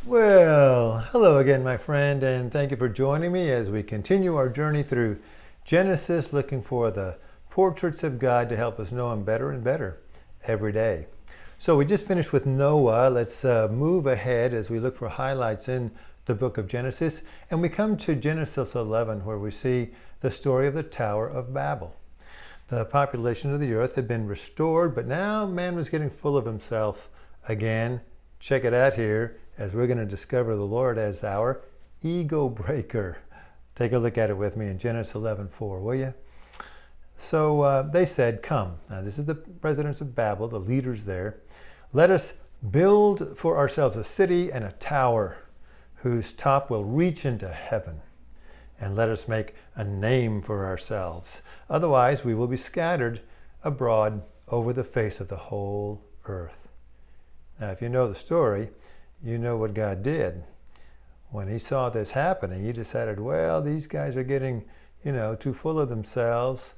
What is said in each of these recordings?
Well, hello again, my friend, and thank you for joining me as we continue our journey through Genesis, looking for the portraits of God to help us know Him better and better every day. So we just finished with Noah. Let's move ahead as we look for highlights in the book of Genesis, and we come to Genesis 11, where we see the story of the Tower of Babel. The population of the earth had been restored, but now man was getting full of himself again. Check it out here, as we're going to discover the Lord as our ego breaker. Take a look at it with me in Genesis 11:4, will you? So they said, "Come." Now this is the residents of Babel, the leaders there. "Let us build for ourselves a city and a tower whose top will reach into heaven. And let us make a name for ourselves. Otherwise we will be scattered abroad over the face of the whole earth." Now if you know the story, you know what God did. When He saw this happening, He decided, well, these guys are getting, too full of themselves.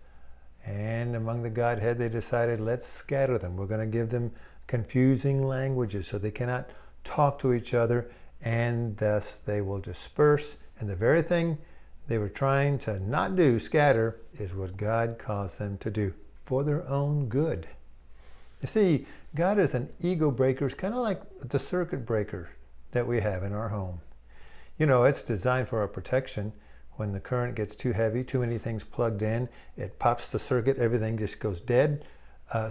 And among the Godhead, they decided, let's scatter them. We're going to give them confusing languages so they cannot talk to each other, and thus they will disperse. And the very thing they were trying to not do, scatter, is what God caused them to do for their own good. You see, God is an ego breaker. It's kind of like the circuit breaker that we have in our home. It's designed for our protection. When the current gets too heavy, too many things plugged in, it pops the circuit, everything just goes dead,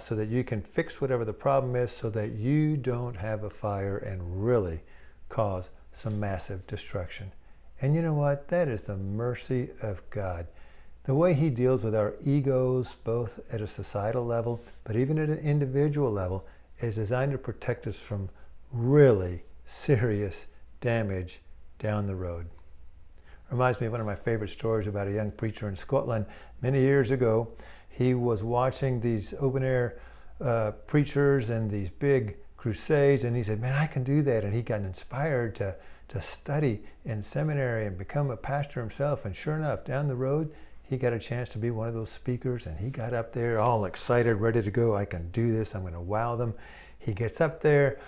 so that you can fix whatever the problem is, so that you don't have a fire and really cause some massive destruction. And you know what? That is the mercy of God. The way He deals with our egos, both at a societal level, but even at an individual level, is designed to protect us from really serious damage down the road. Reminds me of one of my favorite stories about a young preacher in Scotland. Many years ago, he was watching these open-air preachers and these big crusades, and he said, man, I can do that. And he got inspired to study in seminary and become a pastor himself. And sure enough, down the road, he got a chance to be one of those speakers, and he got up there all excited, ready to go. I can do this. I'm going to wow them. He gets up there,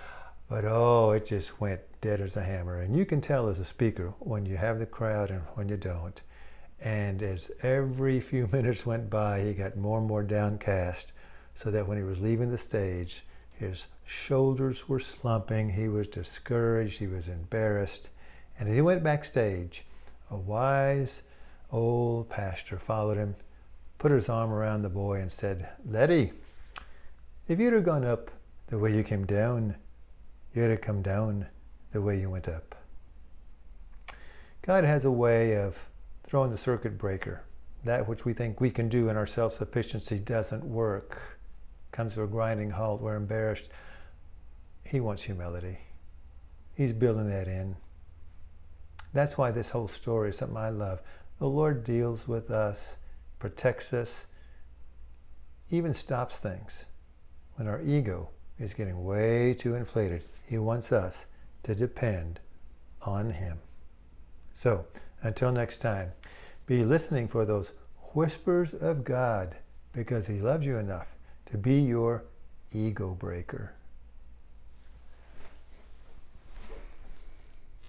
but it just went dead as a hammer. And you can tell as a speaker when you have the crowd and when you don't. And as every few minutes went by, he got more and more downcast, so that when he was leaving the stage, his shoulders were slumping. He was discouraged. He was embarrassed. And as he went backstage, a wise old pastor followed him, put his arm around the boy and said, "Laddie, if you'd have gone up the way you came down, you'd have come down the way you went up." God has a way of throwing the circuit breaker. That which we think we can do in our self-sufficiency doesn't work. Comes to a grinding halt. We're embarrassed. He wants humility. He's building that in. That's why this whole story is something I love. The Lord deals with us, protects us, even stops things when our ego is getting way too inflated. He wants us to depend on Him. So, until next time, be listening for those whispers of God, because He loves you enough to be your ego breaker.